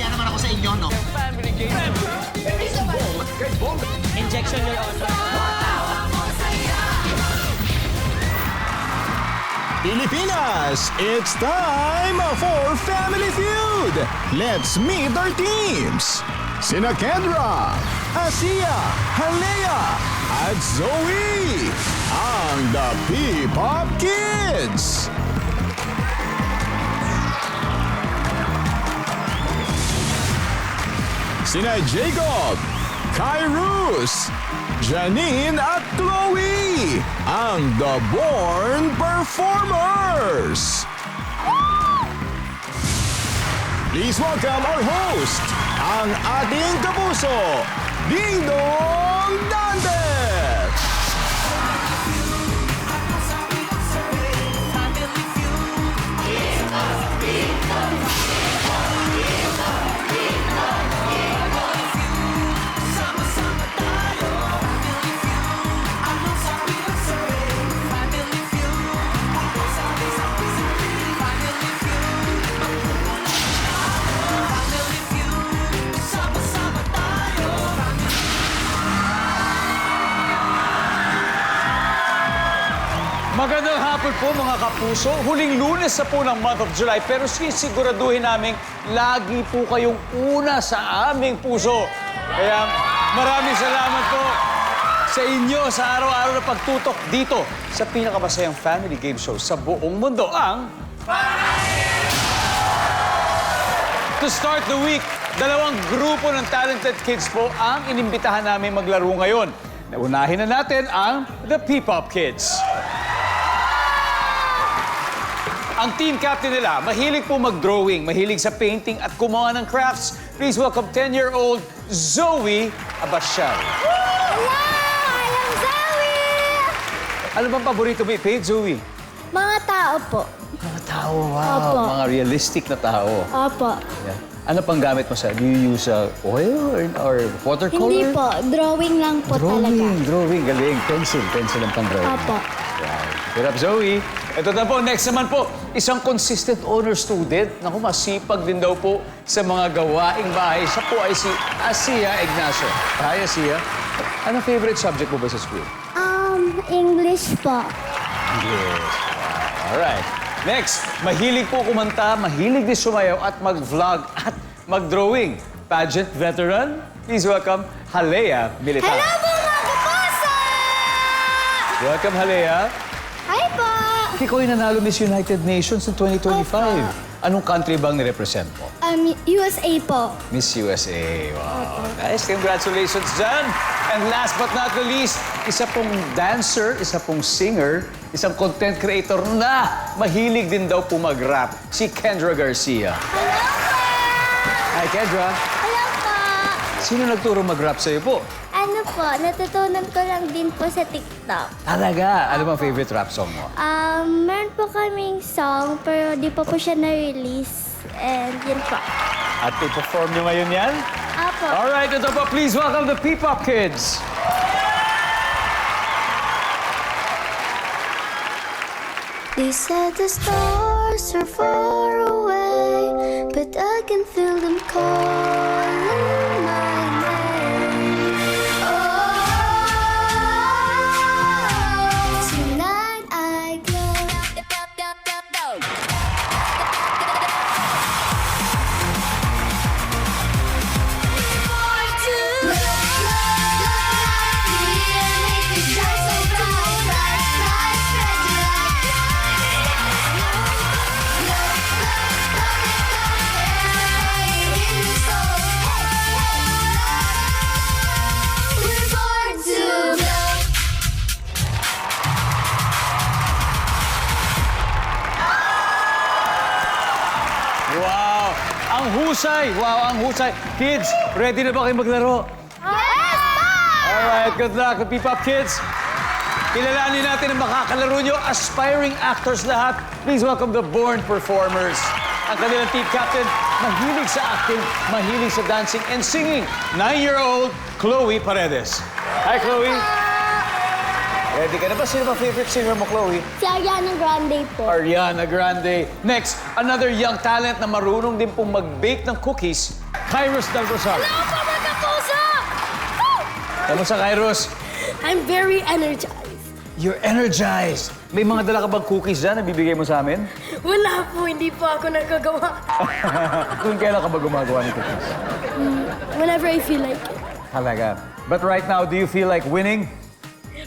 nahiya naman ako sa inyo, no? Injection, Your Honor. Pilipinas, it's time for Family Feud! Let's meet our teams! Sina Kendra, Asia, Halea, at Zoe, ang The P-Pop Kids! Sina Jacob, Kyrus, Janine at Chloe, ang The Born Performers! Please welcome our host, ang ating kapuso, Ding Dong Dantes! Magandang hapon po mga kapuso. Huling Lunes na po ng month of July pero sisiguraduhin namin lagi po kayong una sa aming puso. Kaya maraming salamat po sa inyo sa araw-araw na pagtutok dito sa pinakamasayang family game show sa buong mundo, ang To start the week, dalawang grupo ng talented kids po ang inimbitahan namin maglaro ngayon. Naunahin na natin ang The P-Pop Kids. Ang team captain nila, mahilig po mag-drawing, mahilig sa painting at gumawa ng crafts. Please welcome 10-year-old Zoe Abashal. Hello! I'm Zoe! Ano bang paborito mo i-paint, Zoe? Mga tao po. Mga tao, wow. Opo. Mga realistic na tao. Opo. Yeah. Ano pang gamit mo sa? Do you use oil or watercolor? Hindi po. Drawing lang po talaga. Drawing. Galing. Pencil ang pang-drawing. Opo. Wow. Good up, Zoe. Ito na po, next naman po, isang consistent honor student. Naku, masipag din daw po sa mga gawaing bahay. Siya po ay si Asia Ignacio. Hi, Asia. Ano favorite subject mo ba sa school? English po. English. Alright. Next, mahilig po kumanta, mahilig din sumayaw at mag-vlog at mag-drawing. Pageant veteran, please welcome Halea Militar. Hello po mga kapuso! Welcome, Halea. Hi po! Ikaw ay nanalo Miss United Nations in 2025. Anong country bang nirepresent mo? USA po. Miss USA. Wow. Guys, congratulations dyan. And last but not the least, isa pong dancer, isa pong singer, isang content creator na mahilig din daw po mag-rap, si Kendra Garcia. Hello po! Hi, Kendra. Hello po! Sino nagturo mag-rap sa'yo po? Ano po, natutunan ko lang din po sa TikTok. Talaga? Ano bang favorite rap song mo? Meron po kaming song pero di pa po siya na-release. And yun po. At i-perform nyo ngayon yan? Apo. Alright, ito po. Please welcome the P-Pop Kids. They said the stars are far away, but I can feel them calling my name. Oh, tonight I glow. Wow! Ang husay! Wow, ang husay! Kids, ready na ba kayo maglaro? Yes, pa! Alright, good luck, the P-Pop Kids. Kilalanin natin ang makakalaro nyo, aspiring actors lahat. Please welcome the Born Performers. Ang kanilang team captain, mahilig sa acting, mahilig sa dancing and singing. 9-year-old Chloe Paredes. Hi, Chloe. Ready ka na ba? Sino ba favorite singer mo, Chloe? Si Ariana Grande po. Ariana Grande. Next, another young talent na marunong din pong mag-bake ng cookies. Kairos Del Rosal. Hello po, mga kapuso! Kamusta, Kairos? I'm very energized. You're energized. May mga dala ka bang cookies dyan na bibigay mo sa amin? Wala po, hindi po ako nagagawa. Kung kailan ka ba gumagawa ng cookies? Whenever I feel like it. Talaga. But right now, do you feel like winning?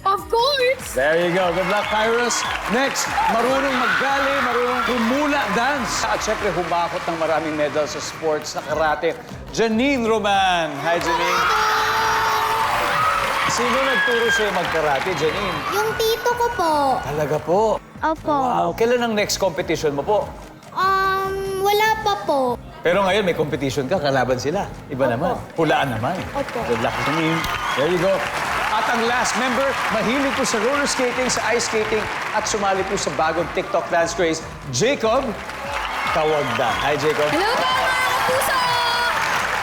Of course! There you go. Good luck, Kairos. Next, marunong maggali, marunong humula dance. At syempre, humakot ng maraming medals sa sports na karate. Janine Roman. Hi, Janine. Sino nagturo sa'yo magkarate, Janine? Yung tito ko po. Talaga po. Opo. Wow. Kailan ang next competition mo po? Wala pa po. Pero ngayon, may competition ka, kalaban sila. Iba naman. Hulaan naman. Opo. Good luck, Janine. There you go. At ang last member, mahilig po sa roller skating, sa ice skating, at sumali po sa bagong TikTok dance craze, Jacob Kawagdan. Hi, Jacob. Hello po, mga kapuso!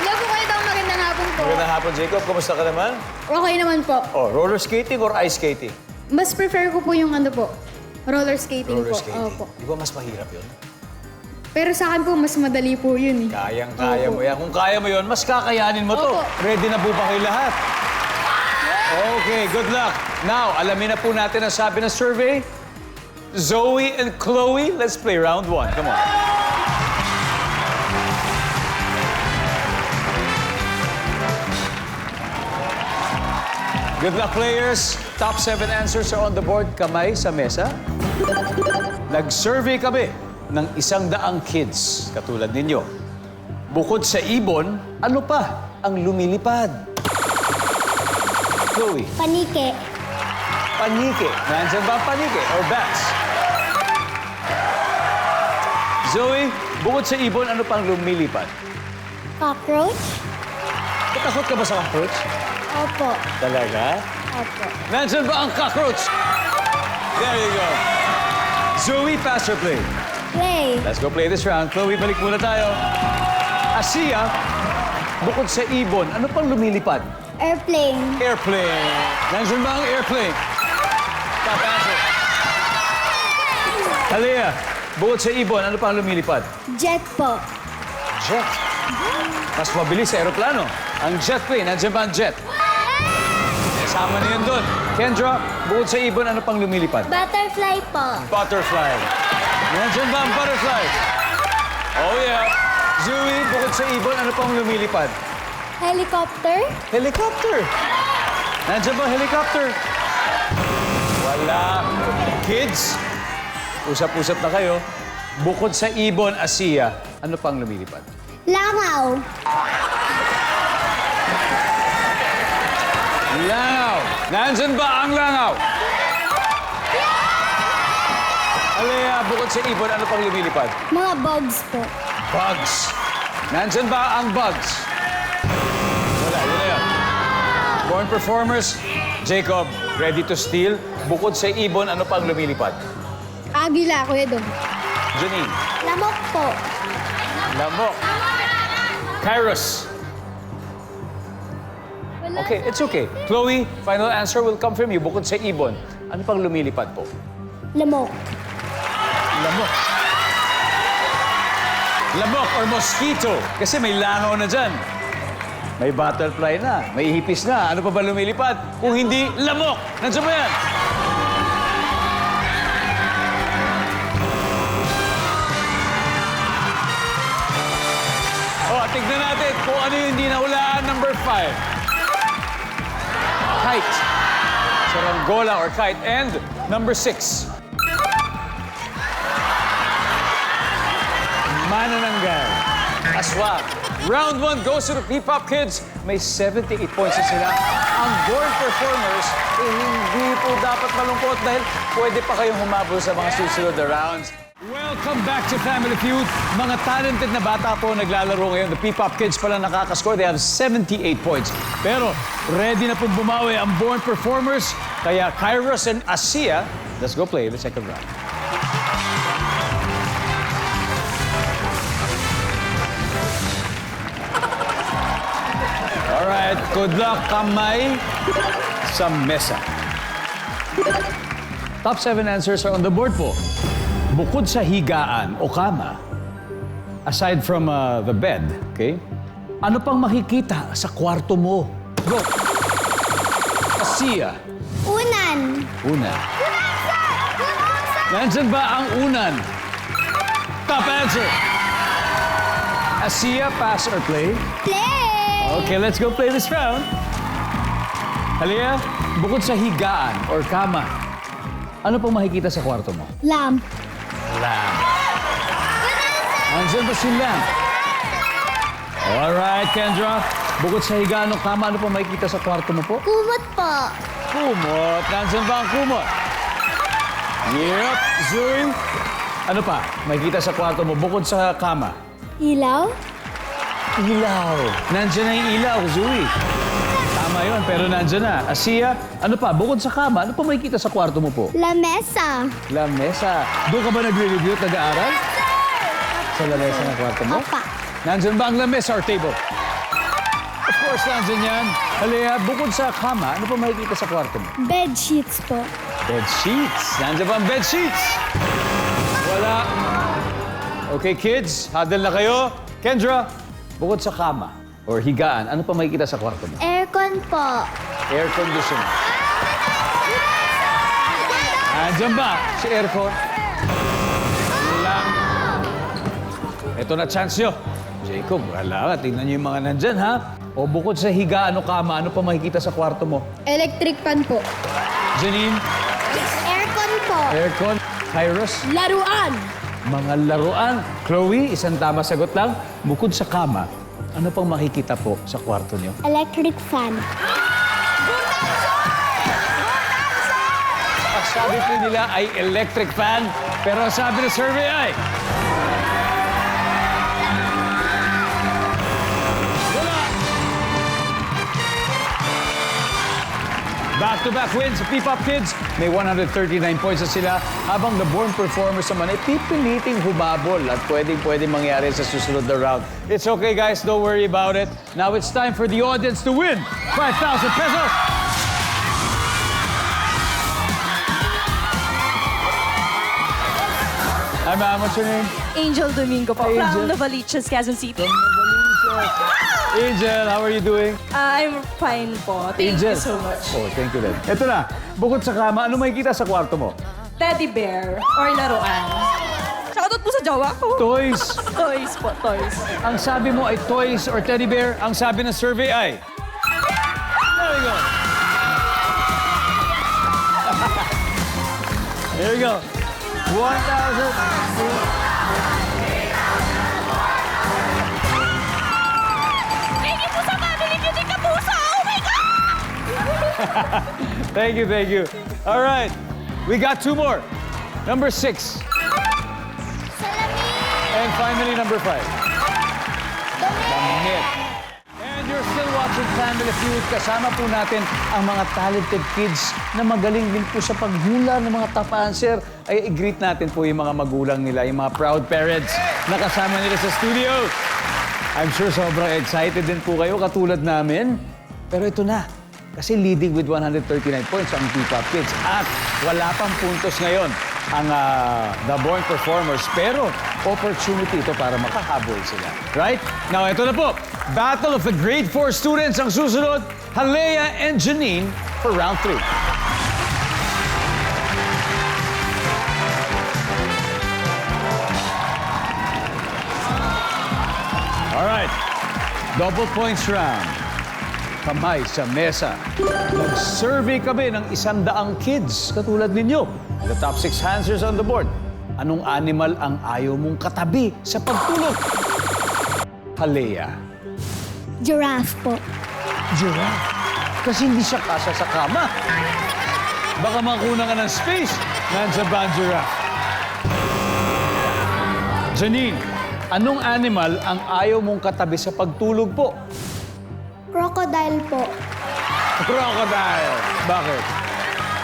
Hello po kayo, magandang hapon po. Magandang hapon, Jacob. Kumusta ka naman? Okay naman po. Oh, roller skating or ice skating? Mas prefer ko po yung ano po, roller skating Roller po. skating. Opo. Di ba mas mahirap yun? Pero sa akin po, mas madali po yun eh. Kayang-kaya Opo. mo yan. Kung kaya mo yun, mas kakayanin mo to. Opo. Ready na po ba kayo lahat? Okay, good luck. Now, alamin na po natin ang sabi ng survey. Zoe and Chloe, let's play round 1. Come on. Good luck, players. Top 7 answers are on the board. Kamay sa mesa. Nag-survey kami ng 100 kids, katulad ninyo. Bukod sa ibon, ano pa ang lumilipad? Chloe, Panike. panike. Nandiyan ba ang panike or bats? Zoe, bukod sa ibon, ano pang lumilipad? Cockroach. Takot ka ba sa cockroach? Opo. Talaga? Opo. Nandiyan ba ang cockroach? There you go. Zoe, pass or play? Play. Let's go play this round. Chloe, balik muna tayo. Asia, bukod sa ibon, ano pang lumilipad? Airplane. Airplane. Nandiyan ba ang airplane? Top answer. Alea, bukod sa ibon, ano pang lumilipad? Jet po. Jet. Mas mabilis sa aeroplano. Ang jet plane, nandiyan ba ang jet? Kasama na yun doon. Kendra, bukod sa ibon, ano pang lumilipad? Butterfly po. Butterfly. Nandiyan ba ang butterfly? Oh yeah. Zoe, bukod sa ibon, ano pang lumilipad? Helicopter. Helicopter. Nandiyan ba ang helicopter? Wala. Kids, usap-usap na kayo. Bukod sa ibon, Asia, ano pang lumilipad? Langaw. Langaw. Nandiyan ba ang langaw? Alea, bukod sa ibon, ano pang lumilipad? Mga bugs po. Bugs. Nandiyan ba ang bugs? Wala, yun na yun. Born performers, Jacob, ready to steal. Bukod sa ibon, ano pang lumilipad? Agila, Kuya Dong. Janine, Lamok po. lamok. Kairos. Okay, it's okay. Chloe, final answer will come from you. Bukod sa ibon, ano pang lumilipad po? Lamok. Lamok. Lamok or mosquito. Kasi may langaw na dyan. May butterfly na, may hipis na. Ano pa ba lumilipad? Kung hindi, lamok. Nandiyan ba yan? Tignan natin kung ano yung hindi nahulaan. Number 5. Kite. Saranggola or kite. And number 6. Manananggal. Aswang. Round 1 goes to the P-Pop Kids. May 78 points na sila. Ang born performers, hindi po dapat malungkot dahil pwede pa kayong humabol sa mga susunod na rounds. Welcome back to Family Feud. Mga talented na bata po naglalaro ngayon. The P-Pop Kids pala nakakascore. They have 78 points. Pero ready na pong bumawi ang born performers. Kaya Kairos and Asia, let's go play the second round. Alright, good luck, kamay sa mesa. Top 7 answers are on the board po. Bukod sa higaan o kama, aside from the bed, okay? Ano pang makikita sa kwarto mo? Go! Asiya. Unan. Unan. Nandyan ba ang unan? Top answer. Asiya, pass or play? Play. Okay, let's go play this round. Halia, bukod sa higaan or kama, ano pang makikita sa kwarto mo? Lamp. Lamp. Nandyan ba si lamp? Alright, Kendra. Bukod sa higaan o kama, ano pang makikita sa kwarto mo po? Kumot po. Kumot. Nandyan ba ang kumot? Yep. Zoom. Ano pa? Makikita sa kwarto mo bukod sa kama? Ilaw. Ilaw. Nandyan na yung ilaw, Zoe. Tama yun, pero nandyan na. Asiya, ano pa? Bukod sa kama, ano pa makikita sa kwarto mo po? Lamesa. Lamesa. Doon ka ba nagre-review at nag-aaral? Sa lamesa ng kwarto mo? Opa. Nandyan ba ang lamesa or table? Of course, nandyan yan. Halia, bukod sa kama, ano pa makikita sa kwarto mo? Bed sheets po. Bed sheets. Nandiyan ba ang bed sheets? Wala. Okay, kids, huddle na kayo. Kendra, bukod sa kama or higaan, ano pa makikita sa kwarto mo? Aircon po. Air conditioner. Nandiyan ba si aircon? Wala. Ito na chance nyo. Jacob, wala. Tingnan nyo yung mga nandyan, ha? O bukod sa higaan o kama, ano pa makikita sa kwarto mo? Electric fan po. Janine, Aircon po. aircon. Kairos, Laruan. mga laruan. Chloe, isang tama sagot lang. Bukod sa kama, ano pang makikita po sa kwarto niyo? Electric fan. Ang sabi po nila ay electric fan, pero ang sabi ng survey ay... Wala! Back-to-back wins sa P-Pop Kids. May 139 points na sila, habang the Born Performers naman ay pipiliting humabol at pwedeng mangyari sa susunod na round. It's okay, guys. Don't worry about it. Now it's time for the audience to win 5,000 pesos. Hi, ma'am. What's your name? Angel Domingo po, Angel. from Novaliches, Quezon City. Angel, how are you doing? I'm fine po. Thank Angel. you so much. Oh, thank you din. Ito na. Bukod sa kama, ano makikita sa kwarto mo? Teddy bear or laruan. Shoutout po sa jowa ko. Toys. Toys po, toys. Ang sabi mo ay toys or teddy bear. Ang sabi ng survey ay... There we go. There we go. 1,000. Thank you po sa family niyo din Kapuso. Oh my God! Thank you, thank you. All right. We got two more. Number 6. And finally, number 5. Damit. And you're still watching Family Feud. Kasama po natin ang mga talented kids na magaling din po sa paghula ng mga top answer. Ay, i-greet natin po yung mga magulang nila, yung mga proud parents na kasama nila sa studio. I'm sure sobrang excited din po kayo, katulad namin. Pero ito na, kasi leading with 139 points ang P-Pop Kids. At wala pang puntos ngayon ang The Born Performers. Pero opportunity ito para makahabol sila. Right? Now, ito na po. Battle of the Grade 4 students ang susunod. Halea and Janine for round 3. Alright. Double points round. Kamay sa mesa. Nag-survey kami ng 100 kids katulad ninyo. The top 6 answers on the board. Anong animal ang ayaw mong katabi sa pagtulog? Halea. Giraffe po. Giraffe. Kasi hindi siya kasya sa kama. Baka makuna ka ng space. Nandiyan ba ang giraffe? Janine, anong animal ang ayaw mong katabi sa pagtulog po? Crocodile po. Crocodile. Bakit?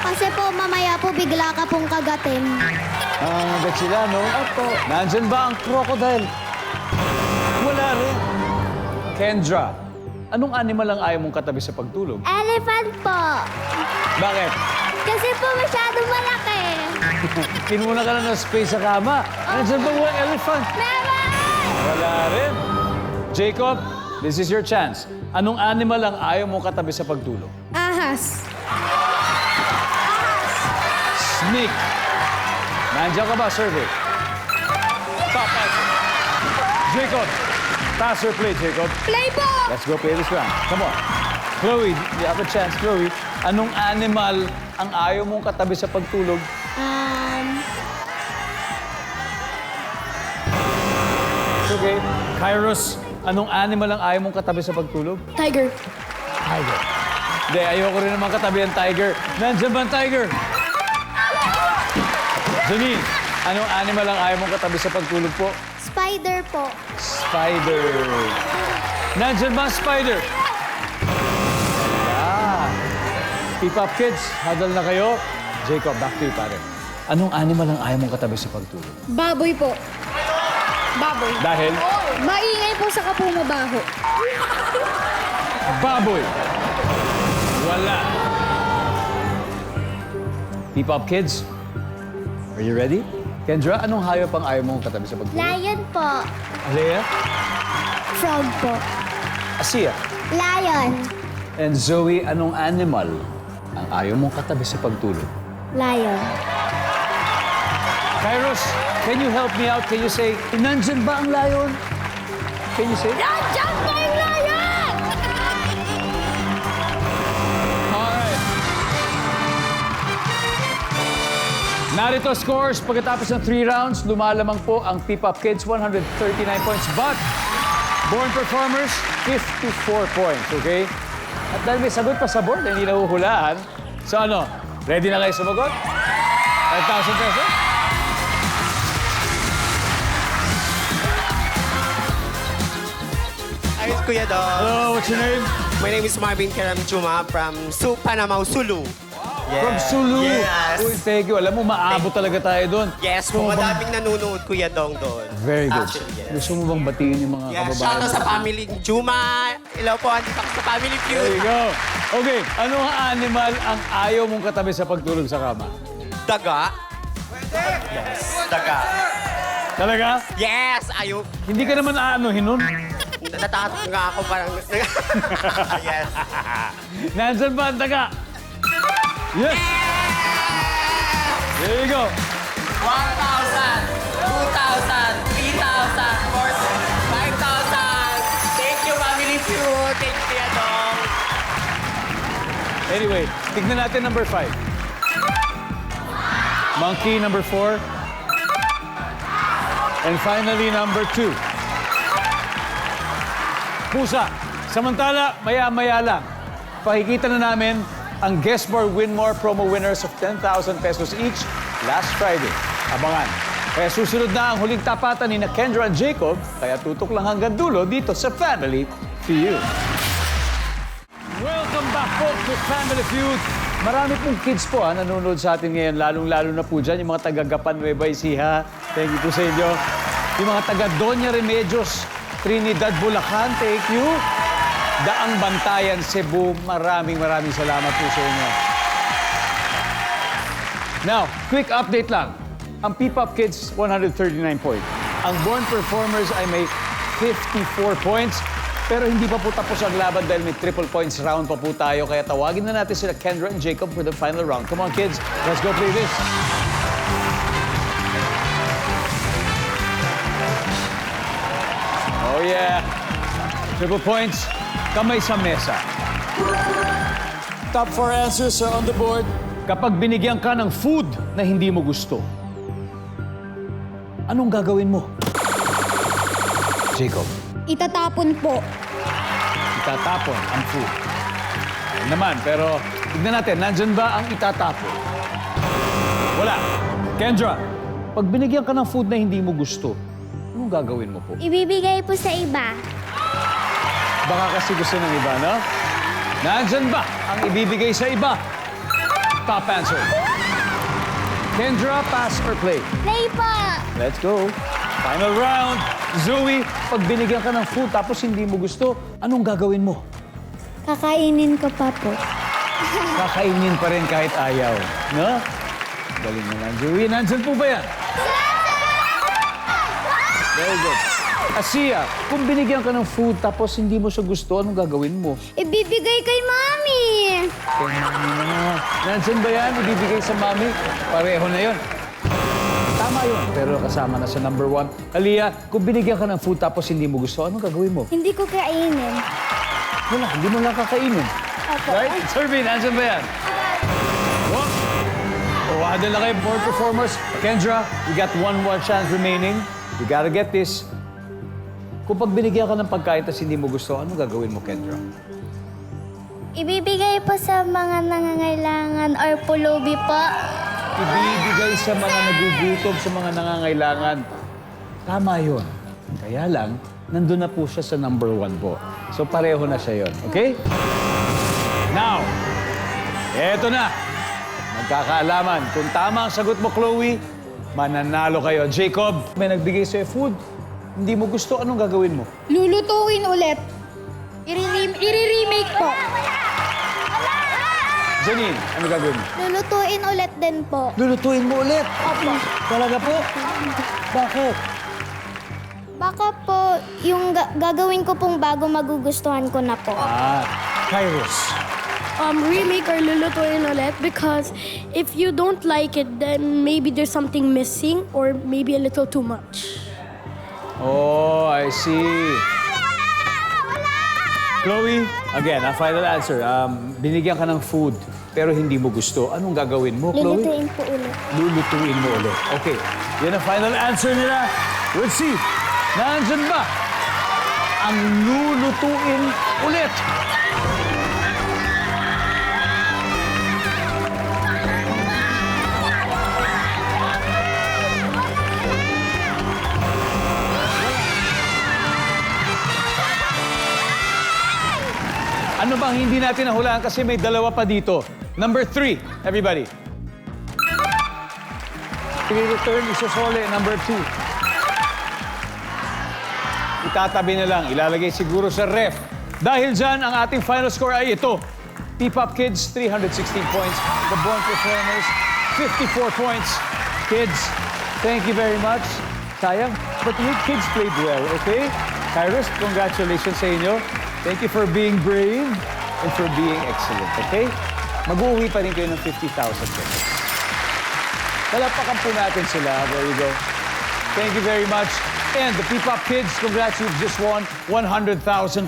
Kasi po mamaya po bigla ka pong kagatin. Agad sila, no? Opo. Nandyan ba ang crocodile? Wala rin. Kendra, anong animal ang ayaw mong katabi sa pagtulog? Elephant po. Bakit? Kasi po masyadong malaki. Kinuna ka lang ng space sa kama. Nandyan ba walang elephant? Meron! Wala rin. Jacob, this is your chance. Anong animal ang ayaw mong katabi sa pagtulog? Ahas. Snake. Nandiyan ka ba, survey? Top answer. Jacob. Pass or play, Jacob? Play po! Let's go play this round. Come on. Chloe, you have a chance, Chloe. Anong animal ang ayaw mong katabi sa pagtulog? Okay. Kairos, anong animal ang ayaw mong katabi sa pagtulog? Tiger. Tiger. Hindi, ayoko rin naman katabi ang tiger. Nandiyan ba ang tiger? Janine, anong animal ang ayaw mong katabi sa pagtulog po? Spider po. Spider. Nandiyan ba ang spider? Yeah. P-Pop Kids, huddle na kayo. Jacob, back to you, pare. Anong animal ang ayaw mong katabi sa pagtulog? Baboy po. Baboy. Dahil? Maingay po sa kapumabaho. Baboy. Wala. P-Pop Kids, are you ready? Kendra, anong hayop ang ayaw mong katabi sa pagtulog? Lion po. Alea? Frog po. Asia? Lion. And Zoe, anong animal ang ayaw mong katabi sa pagtulog? Lion. Kairos, can you help me out? Can you say, nandyan ba ang lion? Can you say? Nandiyan pa yung lion! Alright. Narito scores. Pagkatapos ng 3 rounds, lumalamang po ang P-Pop Kids, 139 points. But, Born Performers, 54 points, okay? At dahil may sagot pa sa board, hindi nahuhulaan. So ano, ready na kayo sumagot? 5,000 pesos? Ayun, Kuya Dong. Hello, what's your name? My name is Marvin Karam Chuma from Panamaw, Sulu. Yeah. From Sulu. Yes. Uy, thank you. Alam mo, maabot talaga tayo doon. Yes, po. Madaming nanonood, Kuya Dong, doon. Very good. Actually, yes. Gusto mo bang batiin yung mga Yes, kababayan? shout out sa family Chuma. Hello po, andito ako sa family There you feud. go. Okay, ano ang animal ang ayaw mong katabi sa pagtulog sa kama? Daga. Yes, daga. Talaga? Yes, ayaw. Hindi ka naman aanuhin nun? Natatakot nga ako parang... Yes. Nandyan ba ang daga? Yes! There you go. 1,000, 2,000, 3,000, 4,000, 5,000. Thank you, family feud. Thank you, Kuya Dong. Anyway, tignan natin number 5. Monkey, number 4. And finally, number 2. Pusa. Samantala, maya-maya lang. Pakikita na namin ang Guess More, Win More promo winners of 10,000 pesos each last Friday. Abangan. Kaya susunod na ang huling tapatan ni Kendra and Jacob, kaya tutok lang hanggang dulo dito sa Family Feud. Welcome back po to Family Feud. Marami pong kids po nanonood sa atin ngayon, lalong-lalo na po dyan, yung mga taga-Gapan, Nueva Ecija. Thank you po sa inyo. Yung mga taga-Doña Remedios, Trinidad, Bulacan, thank you. Daang Bantayan, Cebu, maraming salamat po sa inyo. Now, quick update lang. Ang P-Pop Kids, 139 points. Ang Born Performers ay may 54 points. Pero hindi pa po tapos ang laban dahil may triple points round pa po tayo. Kaya tawagin na natin sila Kendra and Jacob for the final round. Come on, kids. Let's go play this. Oh, yeah. Triple points. Kamay sa mesa. Top 4 answers are on the board. Kapag binigyan ka ng food na hindi mo gusto, anong gagawin mo? Jacob. Itatapon po. Itatapon ang food. Ayun naman, pero tignan natin, nandyan ba ang itatapon? Wala. Kendra, pag binigyan ka ng food na hindi mo gusto, anong gagawin mo po? Ibibigay po sa iba. Baka kasi gusto ng iba, no? Nandyan ba ang ibibigay sa iba? Top answer. Kendra, pass or play? Play po. Let's go. Final round. Zoe, pag binigyan ka ng food tapos hindi mo gusto, anong gagawin mo? Kakainin ko pa po. Kakainin pa rin kahit ayaw. No? Galing naman, Zoe. Nandyan po ba yan? Very good. Asia, kung binigyan ka ng food tapos hindi mo siya gusto, anong gagawin mo? Ibibigay kay Mami. Kay mami na. Nandiyan ba yan? Ibibigay sa mami? Pareho na yon. Tama yun, pero kasama na sa number 1. Aliyah, kung binigyan ka ng food tapos hindi mo gusto, anong gagawin mo? Hindi ko kainin. Wala, hindi mo lang kakainin. Opo. Right? Survey, nandiyan ba yan? What? Oh, hadal na kayo, board performers. Kendra, you got one more chance remaining. You gotta get this. Kung pag binigyan ka ng pagkain tapos hindi mo gusto, anong gagawin mo, Kendra? Ibibigay po sa mga nangangailangan or pulubi po. Ibibigay sa mga nagugutom, sa mga nangangailangan. Tama yun. Kaya lang, nandun na po siya sa number 1 po. So pareho na siya yun, okay? Now, eto na. Magkakaalaman. Kung tama ang sagot mo, Chloe, mananalo kayo. Jacob, may nagbigay sa'yo food. Hindi mo gusto, anong gagawin mo? Lulutuin ulit. I-remake po. Janine, ano gagawin mo? Lulutuin ulit din po. Lulutuin mo ulit. Opo. Talaga po? Bakit? Baka po, yung gagawin ko pong bago magugustuhan ko na po. Kairos. Remake or lulutuin ulit because if you don't like it, then maybe there's something missing or maybe a little too much. Oh, I see. Chloe, again, ang final answer. Binigyan ka ng food, pero hindi mo gusto. Anong gagawin mo, Chloe? Lulutuin po ulit. Lulutuin mo ulit. Okay, yan ang final answer nila. Let's see. Nandyan ba ang lulutuin ulit? Ano bang hindi natin nahulaan kasi may dalawa pa dito? Number 3, everybody. I-return, isusole, number 2. Itatabi na lang, ilalagay siguro sa ref. Dahil dyan, ang ating final score ay ito. P-Pop Kids, 316 points. The Born Performers, 54 points. Kids, thank you very much. Sayang, but you kids played well, okay? Kairos, congratulations sa inyo. Thank you for being brave and for being excellent, okay? Mag-uwi pa rin kayo ng 50,000 pesos. Palapakan po natin sila. There you go. Thank you very much. And the P-Pop Kids, congrats, you've just won 100,000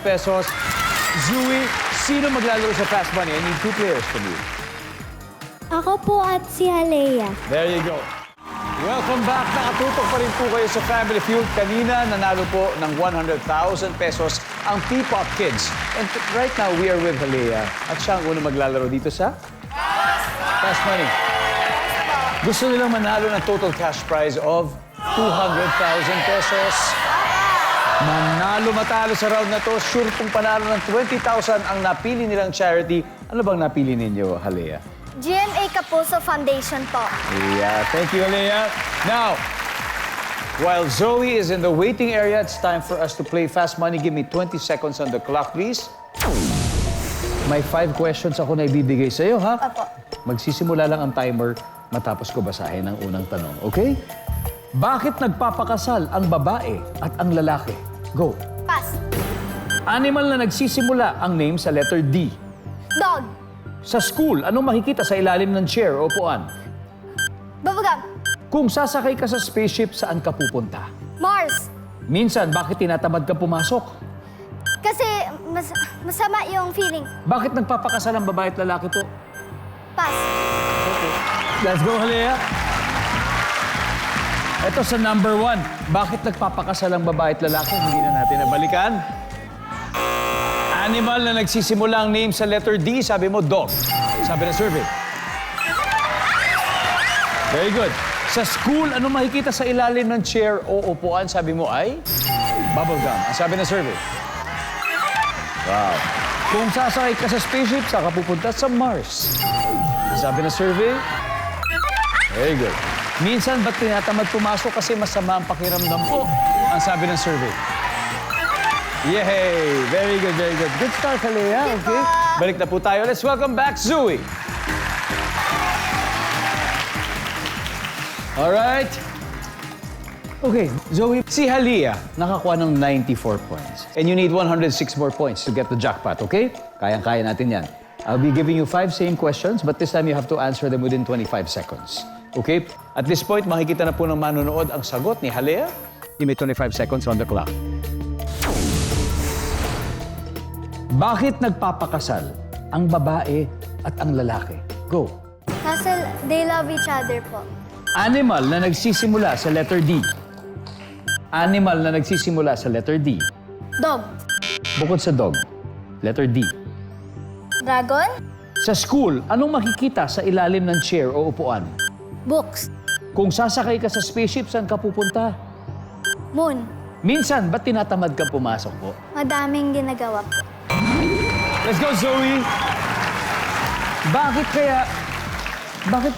pesos. Zooey, sino maglalaro sa Fast Money? I need 2 players from you. Ako po at si Halea. There you go. Welcome back. Nakatutok pa rin po kayo sa Family Feud. Kanina, nanalo po ng 100,000 pesos ang P-Pop Kids. And right now, we are with Halea. At siya ang unang maglalaro dito sa Fast Money. Gusto nilang manalo ng total cash prize of 200,000 pesos. Manalo matalo sa round na to. Sure pong panalo ng 20,000 ang napili nilang charity. Ano bang napili ninyo, Halea? GMA Kapuso Foundation po. Yeah, thank you, Alea. Now, while Zoe is in the waiting area, it's time for us to play Fast Money. Give me 20 seconds on the clock, please. May 5 questions ako na ibibigay sa'yo, ha? Opo. Magsisimula lang ang timer matapos ko basahin ang unang tanong, okay? Bakit nagpapakasal ang babae at ang lalaki? Go. Pass. Animal na nagsisimula ang name sa letter D. Dog. Sa school, anong makikita sa ilalim ng chair o upuan? Bubblegum. Kung sasakay ka sa spaceship, saan ka pupunta? Mars. Minsan, bakit tinatamad ka pumasok? Kasi masama yung feeling. Bakit nagpapakasal ang babae at lalaki po? Pass. Let's go, Halea. Ito sa number 1. Bakit nagpapakasal ang babae at lalaki? Hindi na natin nabalikan. Animal na nagsisimula ang name sa letter D, sabi mo, dog. Sabi na survey. Very good. Sa school, ano makikita sa ilalim ng chair o upuan? Sabi mo ay bubblegum. Ang sabi na survey. Wow. Kung sasakay ka sa spaceship, saan ka pupunta? Sa Mars. Ang sabi na survey. Very good. Minsan, ba't tinatamad pumasok kasi masama ang pakiramdam po? Ang sabi ng survey. Yay! Very good, very good. Good start, Halea. Okay. Balik na po tayo. Let's welcome back Zoe. All right. Okay, Zoe, si Halia nakakuha ng 94 points. And you need 106 more points to get the jackpot, okay? Kayang-kaya natin yan. I'll be giving you 5 same questions, but this time you have to answer them within 25 seconds. Okay? At this point, makikita na po ng manonood ang sagot ni Halia. You may 25 seconds on the clock. Bakit nagpapakasal ang babae at ang lalaki? Go. Kasi they love each other po. Animal na nagsisimula sa letter D. Animal na nagsisimula sa letter D. Dog. Bukod sa dog. Letter D. Dragon. Sa school, anong makikita sa ilalim ng chair o upuan? Books. Kung sasakay ka sa spaceship, saan ka pupunta? Moon. Minsan, ba't tinatamad ka pumasok po? Madaming ginagawa po. Let's go, Zoe! Bakit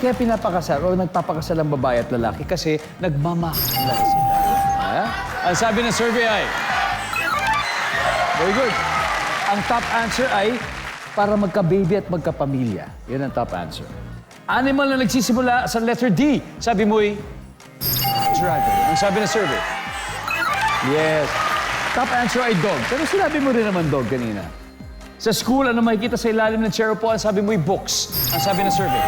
kaya pinapakasal o nagpapakasal ang babae at lalaki? Kasi nagmamahalan sila. Ha? Ang sabi ng survey ay... Very good. Ang top answer ay para magka-baby at magkapamilya. Yan ang top answer. Animal na nagsisimula sa letter D. Sabi mo'y... Dragon. Ang sabi ng survey. Yes. Top answer ay dog. Pero sinabi mo rin naman dog kanina. Sa school, ano makikita sa ilalim ng chair po? Ang sabi mo'y books. Ang sabi ng survey.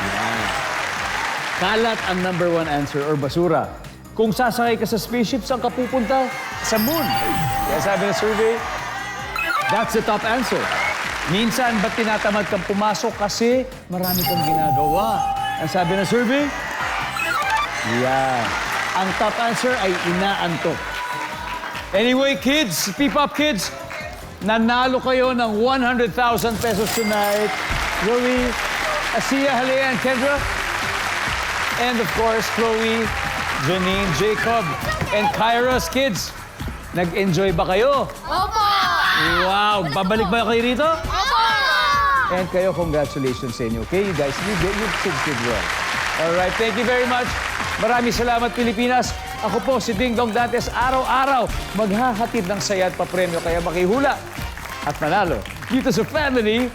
Yan. Kalat ang number 1 answer or basura. Kung sasakay ka sa spaceship, saan ka pupunta? Sa moon. Yan sabi ng survey. That's the top answer. Minsan, ba't tinatamad kang pumasok? Kasi marami kang ginagawa. Ang sabi ng survey? Yan. Ang top answer ay inaantok. Anyway, kids, P-Pop kids, nanalo kayo ng 100,000 pesos tonight. Zoe, Asiya, Halia, and Kendra. And of course, Chloe, Janine, Jacob, and Kairos kids. Nag-enjoy ba kayo? Opo! Wow! Babalik ba kayo rito? Opo! And kayo, congratulations sa inyo. Okay, you guys, you did well. Alright, thank you very much. Maraming salamat, Pilipinas. Ako po, si Ding Dong Dantes, araw-araw maghahatid ng saya at papremyo. Kaya makihula at manalo dito sa Family